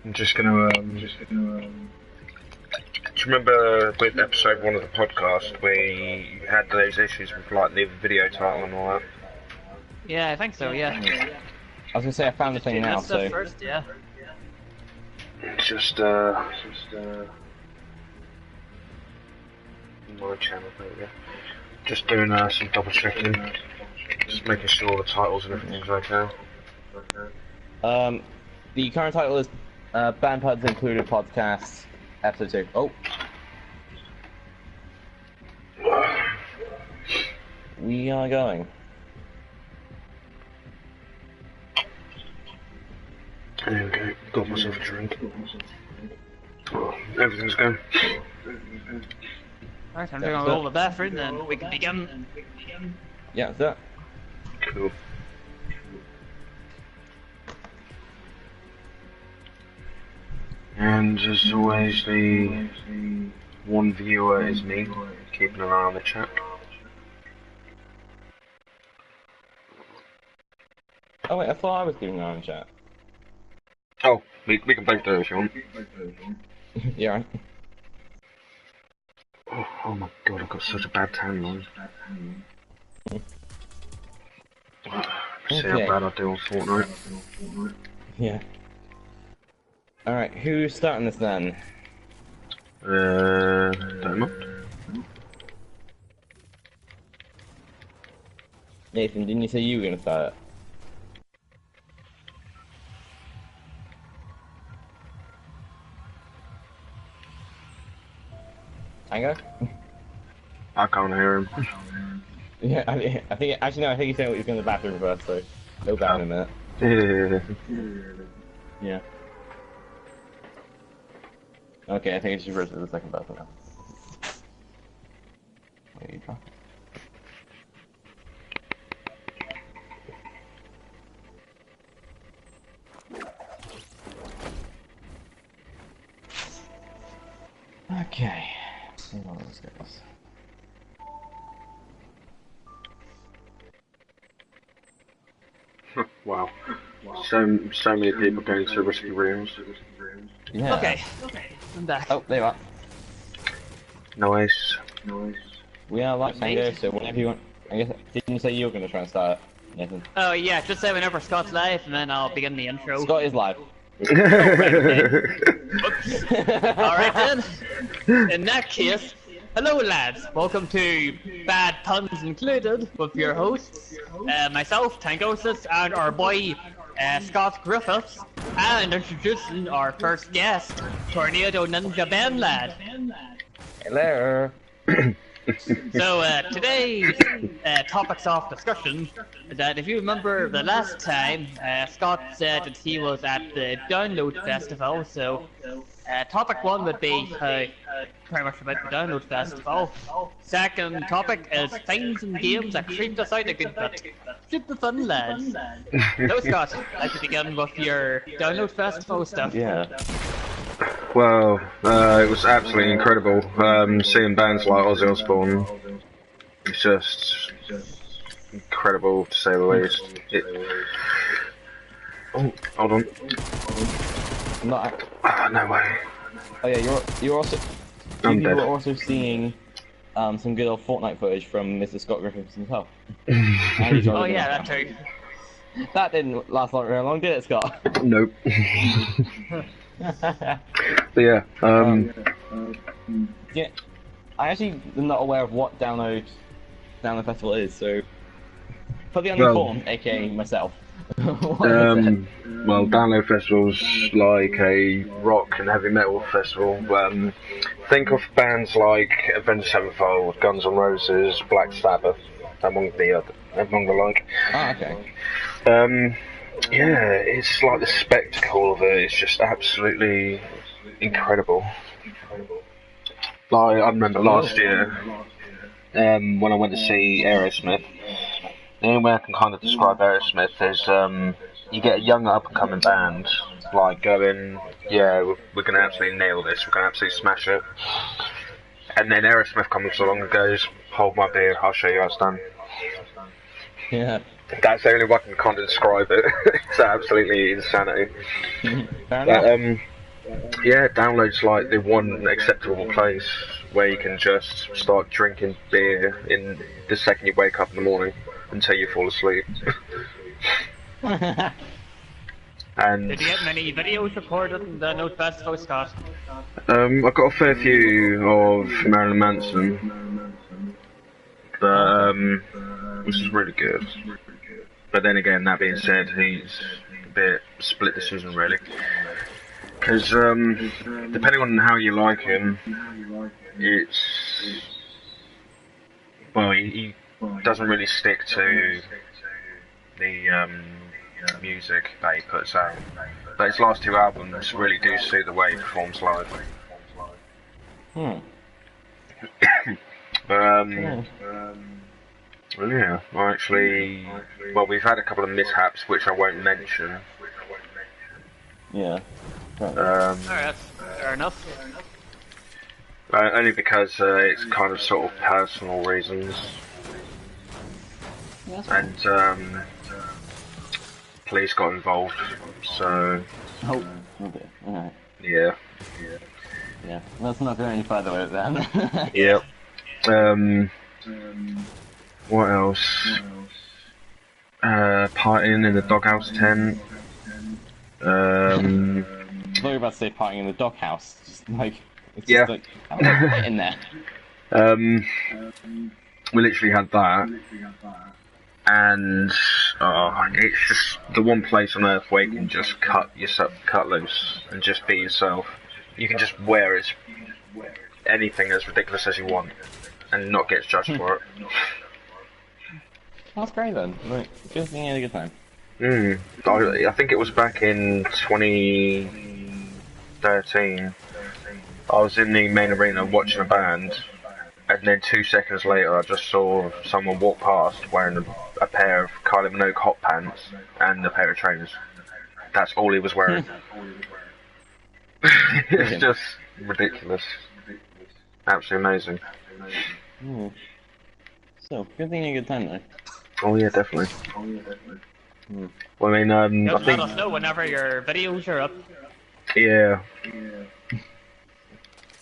I'm just gonna. Do you remember with episode 1 of the podcast where you had those issues with like the video title and all that? Yeah, I think so. Yeah. I was gonna say I found the thing now. So first, yeah. Just my channel, there we go. Just doing some double checking, just making sure the titles and everything's okay. the current title is Band Puds Included Podcast Episode 2. Oh. We are going. There we go, got myself a drink. Oh, everything's going. Alright, I'm gonna go to the bathroom and we can begin. Yeah, that's it. Cool. And as always, the one viewer is me, keeping an eye on the chat. Oh wait, I thought I was doing our own chat. Oh, we can both do it if you want. Yeah, right. Oh my god, I've got such a bad tan line. See how bad I do on Fortnite. Yeah. Alright, who's starting this then? Don't know. Nathan, didn't you say you were gonna start it? Tango? I can't hear him. Yeah, I think actually no, I think he said he was going to the bathroom first, so he'll be back in a minute. Yeah. Okay, I think it's just reverted to the second bathroom now. There you go. Okay. See how this goes. Wow. So many people going to risky rooms. Yeah. Okay, I'm back. Oh, there you are. Nice. We are like Tango, so whenever you want. I guess didn't you say you were going to try and start it, Nathan? Oh yeah, just say whenever Scott's live and then I'll begin the intro. Scott is live. Alright then. In that case, hello lads, welcome to Bad Puns Included with your hosts, myself, Tangosis, and our boy, Scott Griffiths, and introducing our first guest, Tornado Ninja Ben Lad. Hello. So today's topics of discussion is that if you remember the last time, Scott said that he was at the Download Festival, so topic 1 would be pretty much about the Download Festival. Second topic is things and games that creeped us out a good bit. Super fun, lads. So Scott, I'd like to begin with your Download Festival stuff. Yeah. Well, it was absolutely incredible. Seeing bands like Ozzy Osbourne, it's just incredible to say the least. Oh, hold on. Not. No way. Oh yeah, you're also. I'm You dead. were also seeing some good old Fortnite footage from Mr. Scott Griffiths himself. Oh yeah, that too. That didn't last very long, did it, Scott? Nope. But yeah, Yeah, I actually am not aware of what Download Festival is, so for the uninformed, aka myself. What is it? well, Download Festival's like a rock and heavy metal festival. Think of bands like Avenged Sevenfold, Guns N' Roses, Black Sabbath, among the like. Ah, okay. Yeah, it's like the spectacle of it. It's just absolutely incredible. Like I remember last year, when I went to see Aerosmith. The only way I can kind of describe Aerosmith is you get a young up and coming band like going, yeah, we're gonna absolutely nail this. We're gonna absolutely smash it. And then Aerosmith comes along and goes, hold my beer, I'll show you how it's done. Yeah. That's the only way I can kind of describe it. It's absolutely insanity. Fair enough. Yeah, download's like the one acceptable place where you can just start drinking beer in the second you wake up in the morning until you fall asleep. And Did you get many videos recorded in the Note Festival, Scott? I've got a fair few of Marilyn Manson, but which is really good. But then again, that being said, he's a bit split decision really. Because depending on how you like him, it's well, he doesn't really stick to the music that he puts out. But his last two albums really do suit the way he performs live. Well, yeah, well, we've had a couple of mishaps which I won't mention. Yeah. Alright, that's fair enough. Only because it's kind of sort of personal reasons. And police got involved, so... Oh, okay, alright. Yeah. Yeah, let's not go any further with it then. Yep. What else? Partying in the doghouse tent. I thought you were about to say partying in the doghouse. Just like, it's Yeah. just like, how do I get in there? We literally had that. And it's just the one place on earth where you can just cut loose and just be yourself. You can just wear anything as ridiculous as you want and not get judged for it. That's great then. Like, just being a good time. I think it was back in 2013. I was in the main arena watching a band, and then 2 seconds later I just saw someone walk past wearing a pair of Kylie Minogue hot pants and a pair of trainers. That's all he was wearing. It's just ridiculous. Absolutely amazing. So, good thing you had a good time though. Oh yeah, definitely. Well, I mean, I Just think... let us know whenever your videos are up. Yeah.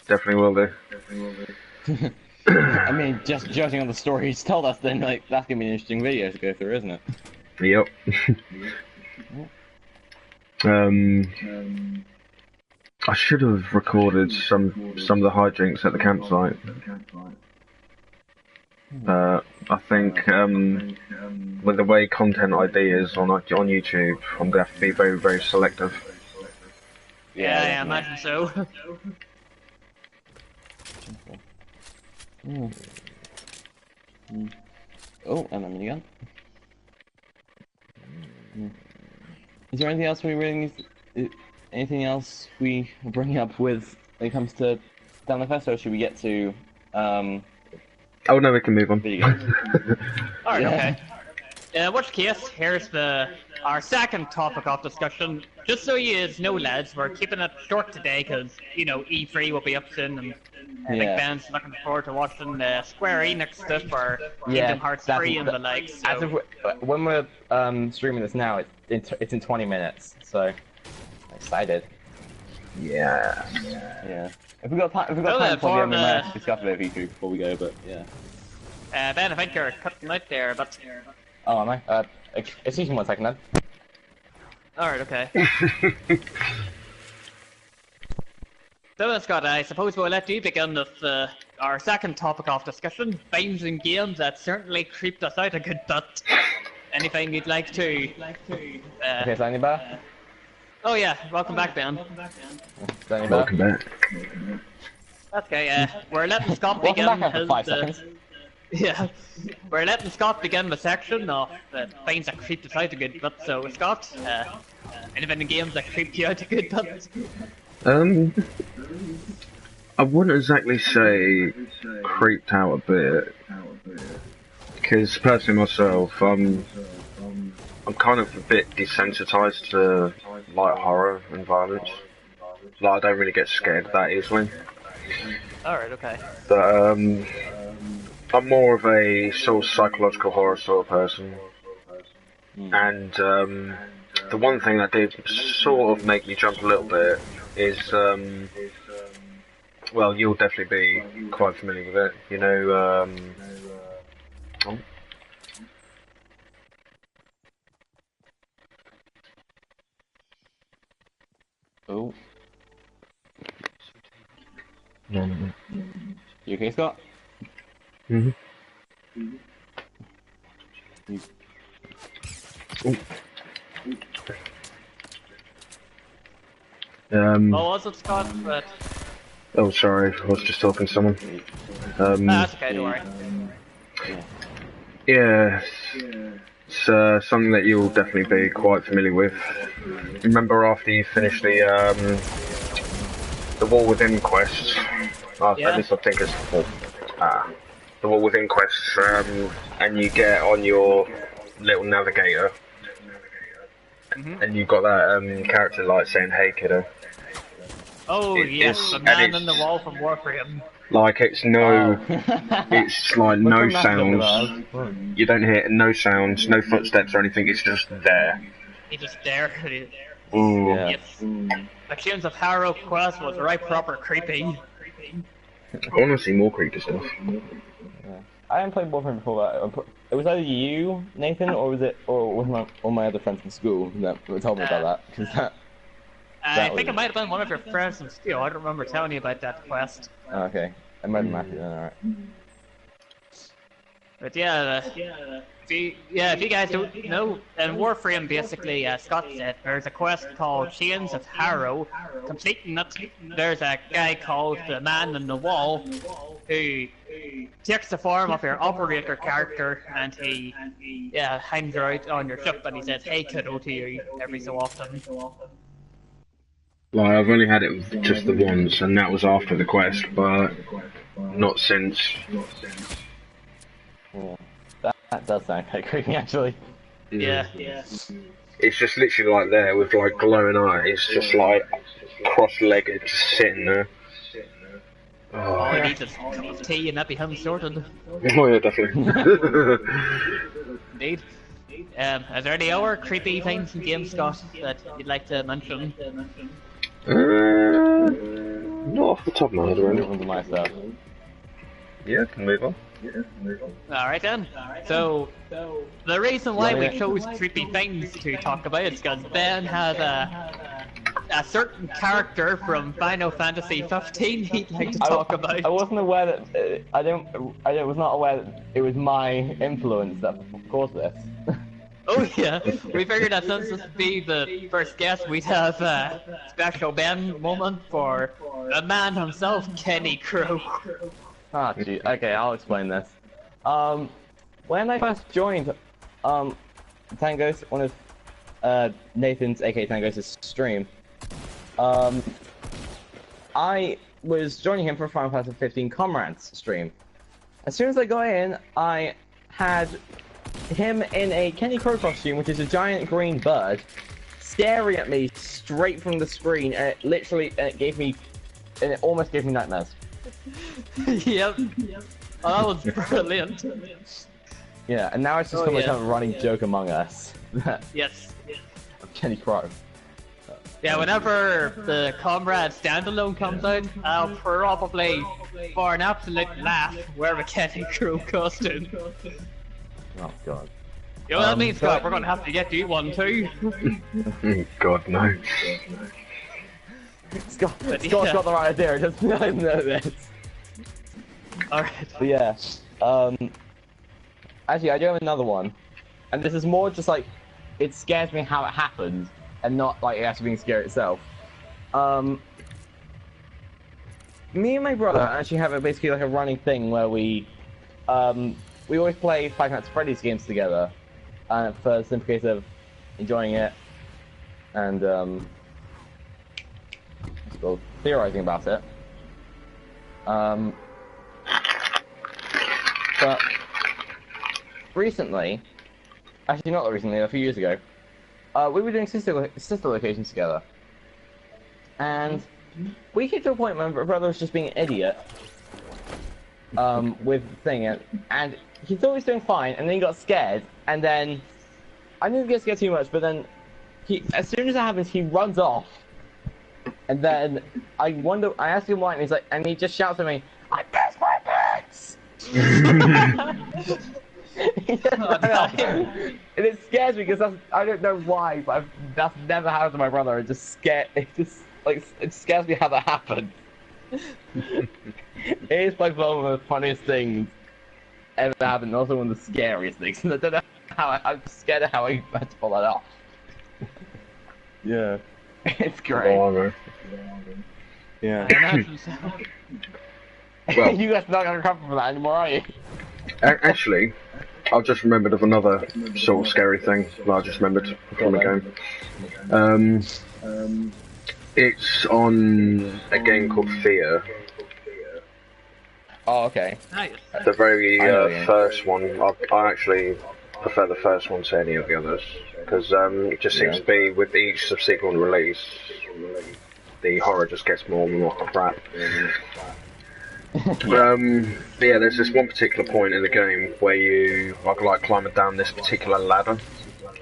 Definitely will do. I mean, just judging on the story he's told us, then like that's gonna be an interesting video to go through, isn't it? Yep. I should have recorded some of the hijinks at the campsite. I think with the way content ID is on YouTube, I'm gonna have to be very, very selective. Yeah, I imagine so. Oh, and a minigun. Is there anything else we really need? Anything else we bring up with when it comes to Down the Fest, or should we get to Oh no, we can move on. video games? Alright, okay. In which case, here's our second topic of discussion. Just so you know, lads, we're keeping it short today because, you know, E3 will be up soon and Big Ben's looking forward to watching Square Enix stuff for Kingdom Hearts 3 and the like. So. As of when we're streaming this now, it's in 20 minutes, so I'm excited. Yeah. Yeah. If we got time for the end, we might have to discuss a bit of E3 before we go, but yeah. Ben, I think you're cutting out there, but... Oh, am I? Excuse me 1 second then. Alright, okay. So, Scott, I suppose we'll let you begin with our second topic of discussion, games and games that certainly creeped us out a good bit. Anything you'd like to... Okay, is that any better? Oh yeah, welcome back, Ben. Is that any better? Welcome back. Okay, we're letting Scott Welcome begin back after 5 seconds. Yeah, we're letting Scott begin the section of things that creeped us out a good bit. So, Scott, anything in games that creeped you out a good bit? I wouldn't exactly say creeped out a bit, because personally myself, I'm kind of a bit desensitized to light horror and violence. Like, I don't really get scared that easily. Alright, okay. But I'm more of a sort of psychological horror sort of person. And the one thing that did sort of make me jump a little bit is well, you'll definitely be quite familiar with it. You know, Oh, no. you okay, Scott? Mhm. What was it, Scott? But... Oh, sorry, I was just talking to someone. that's okay, don't worry. Yeah, it's something that you'll definitely be quite familiar with. Remember after you finish the Wall Within quest? Yeah. At least I think it's the Wall Within quest, and you get on your little navigator, and you've got that character light saying, "Hey, kiddo." Oh yes, the man in the wall from Warframe. Like it's no, it's like no sounds. You don't hear no sounds, no footsteps or anything. It's just there. He's just there. Yeah. Yes. The Tunes of Harrow quest was right proper creepy. I want to see more creepy stuff. I haven't played Warframe before that. It was either you, Nathan, or was it, or one of my other friends from school that told me about that? Because I think it might have been one of your friends from school. I don't remember telling you about that quest. Oh, okay, I might have matched it then. All right. But yeah, if you guys don't know, in Warframe, basically, Scott said there's a quest called Chains of Harrow. Completing it, there's a guy called the Man in the Wall who takes the form of your operator character, and he hangs out on your ship, and he says, "Hey, kiddo," to you every so often. Like, I've only had it just the once, and that was after the quest, but not since. Yeah. That does sound quite creepy, actually. Yeah. It's just literally like there with like glowing eyes, just like cross-legged, just sitting there. All he needs is a cup of tea, and that'd be him sorted. Oh yeah, definitely. Indeed. Is there any other creepy things in games, Scott, that you'd like to mention? Not off the top of my head, really. Move on to my stuff. Yeah, can move on. Alright then. So, the reason why we chose creepy things to talk about is because Ben has a certain character from Final Fantasy 15 he'd like to talk about. I wasn't aware that I was not aware that it was my influence that caused this. Oh yeah, we figured that since this would be the first guest, we'd have a special Ben moment for the man himself, Kenny Crow. Ah, gee. Okay, I'll explain this. When I first joined Tangos, one of Nathan's, aka Tangos' stream, I was joining him for Final Fantasy 15 Comrades stream. As soon as I got in, I had him in a Kenny Crow costume, which is a giant green bird, staring at me straight from the screen, and it almost gave me nightmares. Yep. Oh, that was brilliant. Yeah, and now it's just become a kind of running joke among us. Yes. Of Kenny Crow. Yeah, whenever the Comrade standalone comes out, I'll probably, for an absolute laugh, wear a Kenny Crow costume. Oh god. You know what that means, Scott? We're gonna have to get you one too. God, no. Scott's got the right idea, he doesn't know this. Alright. But yeah, actually I do have another one. And this is more just like, it scares me how it happened, and not like it actually being scary itself. Me and my brother actually have basically like a running thing where we always play Five Nights at Freddy's games together, for the simple case of enjoying it, and theorizing about it. But recently, actually not recently, a few years ago, we were doing sister locations together, and we came to a point where my brother was just being an idiot with the thing, and he thought he was doing fine, and then he got scared, and then I didn't get scared too much, but then as soon as that happens, he runs off, And then I asked him why, and he's like, and he just shouts at me, "I pissed my pants!" And it scares me because I don't know why, but that's never happened to my brother. It scares me how that happened. It is like one of the funniest things ever happened, and also one of the scariest things. And I don't know how I'm scared of how I had to pull that off. Yeah, it's great. Yeah. Well, you guys are not gonna recover from that anymore, are you? Actually, I've just remembered of another sort of scary thing that I just remembered from the game. It's on a game called Fear. Oh, okay. Nice. The very first one, I actually prefer the first one to any of the others, because it just seems to be, with each subsequent release, the horror just gets more and more crap. But yeah, there's this one particular point in the game where you are like climbing down this particular ladder,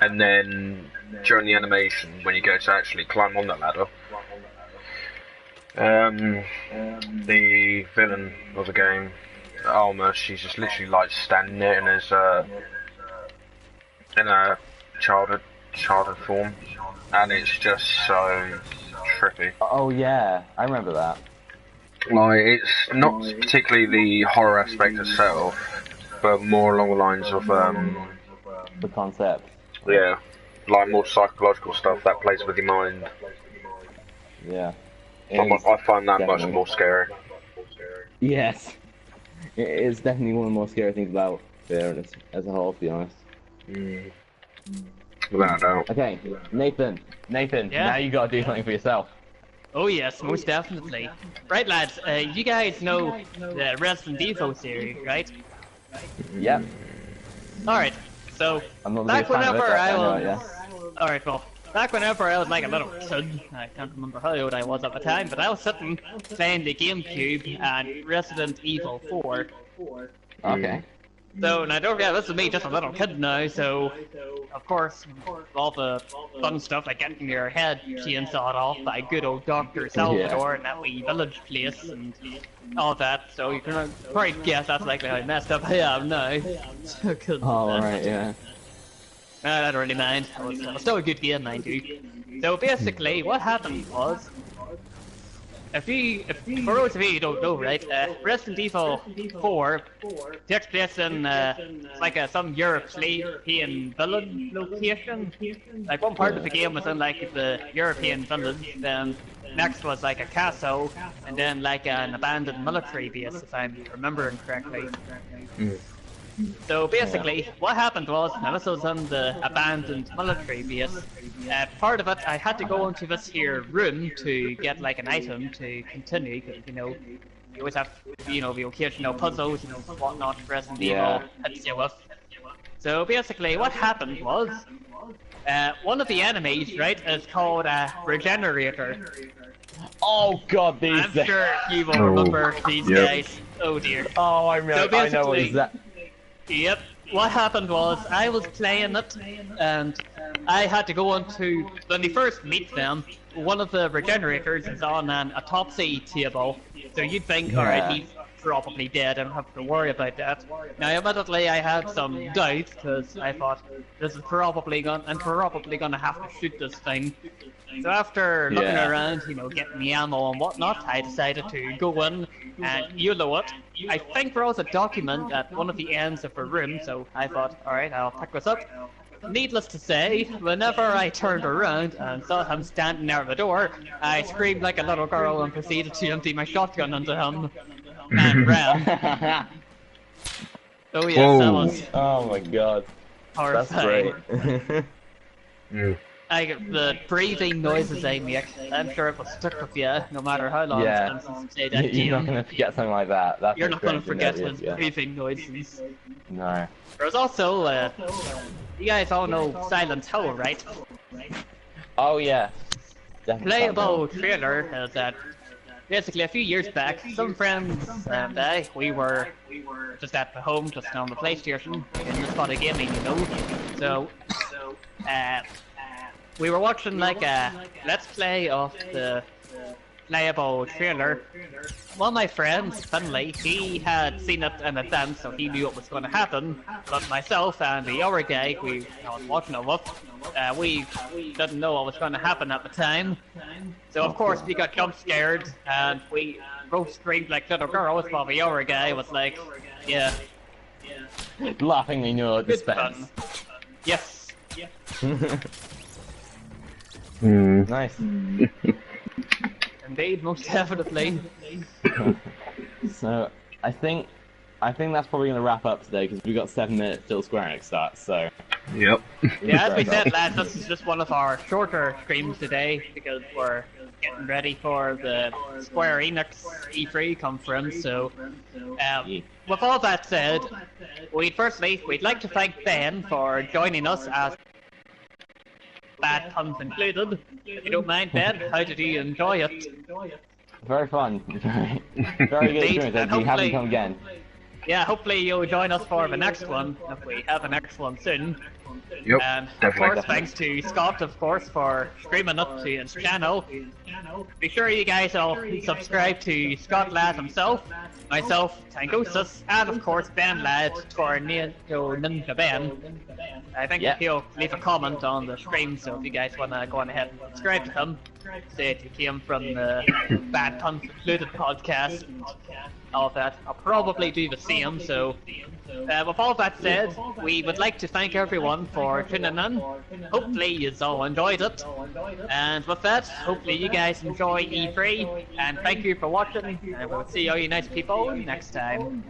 and then during the animation, when you go to actually climb on that ladder, the villain of the game, Alma, she's just literally like standing there in a childhood form, and it's just so trippy. Oh yeah, I remember that. Like, it's not particularly the horror aspect itself, but more along the lines of The concept. yeah, like more psychological stuff that plays with your mind. Yeah. I find that much more scary. Yes. It is definitely one of the more scary things about Fear as a whole, to be honest. Without a doubt. Okay, Nathan, Yeah? now you gotta do something for yourself. Oh yes, most definitely. Right lads, you guys know the Resident Evil series, right? Yep. Alright, so I'm not the back biggest fan of it, whenever but I know was... it, yeah. Alright, well, back whenever I was like a little kid, I can't remember how old I was at the time, but I was sitting playing the GameCube and Resident Evil 4. Okay. So, now don't forget, this is me just a little kid now, so, of course, all the fun stuff like getting your head chainsawed off by good old Dr. Salvador in that wee village place and all that, so you can probably guess that's likely how messed up I am now. Oh, right, yeah. I don't really mind, it was still a good game, mind you. So basically, what happened was, for those of you who don't know, right, Resident Evil 4 takes place in like some European village location. Like one part of the game was in like the European village, then next was like a castle, and then like an abandoned military base, if I'm remembering correctly. So basically, what happened was, now this was in the abandoned military base, part of it, I had to go into this here room to get like an item to continue, because, you know, you always have, you know, the occasional puzzles and whatnot Resident Evil hits you with. So basically, what happened was, one of the enemies, right, is called a regenerator. Oh god, these I'm sure you will remember these guys. Oh dear. Oh, I remember. So I know what exactly. Yep. What happened was, I was playing it, and I had to go on to, when we first meet them, one of the regenerators is on an autopsy table, so you'd think, alright, he's probably dead, I don't have to worry about that. Now, admittedly, I had some doubts, because I thought, this is probably gonna have to shoot this thing. So after looking around, you know, getting the ammo and whatnot, I decided to go in and YOLO it. I think there was a document at one of the ends of the room, so I thought, alright, I'll pick this up. Needless to say, whenever I turned around and saw him standing there at the door, I screamed like a little girl and proceeded to empty my shotgun into him and ran. Oh yes, that was Oh my god. horrifying. That's great. The breathing noises I make, I'm sure it will stick with you, no matter how long it's been since you played that game. You're not gonna forget something like that. That's You're not gonna forget his breathing noises. No. There's also, you guys all know Silent Hill, right? Oh yeah. Definitely. Playable trailer is that basically a few years back, some friends and I, we were just at the home, just on the PlayStation, in the spot of gaming, you know. So, we were watching like a let's play of the playable trailer. One of my friends, Finley, he had seen it in advance, so he knew what was going to happen. But myself and the other guy I was watching it with, we didn't know what was going to happen at the time. So of course we got jump scared and we both screamed like little girls, while the other guy was like, yeah. Laughingly no Good dispense. fun. Yes. Nice. Indeed, most definitely. So I think that's probably gonna wrap up today because we've got 7 minutes till Square Enix starts. So Yep. Yeah, as we said, lads, this is just one of our shorter streams today because we're getting ready for the Square Enix E3 conference. So, with all that said, we'd like to thank Ben for joining us as bad puns included. If you don't mind, Ben, how did you enjoy it? very fun. Very good Indeed, experience. and You haven't hopefully- come again. Yeah, hopefully you'll join us for the next one, if we have a next one soon. Yep. And of Definitely. course, thanks to Scott, of course, for streaming it to his channel. Be sure you guys all subscribe to Scott Ladd himself, myself, Tangosis, and of course Ben Ladd for Ninja Ben. I think he'll leave a comment on the stream, so if you guys want to go on ahead and subscribe to him, say that you came from the Bad Puns Included podcast, and all of that. I'll probably do the same, so with all that said, we would like to thank everyone for tuning in. Hopefully you all enjoyed it. And with that, hopefully you guys enjoy E3, and thank you for watching, and we'll see all you nice people next time.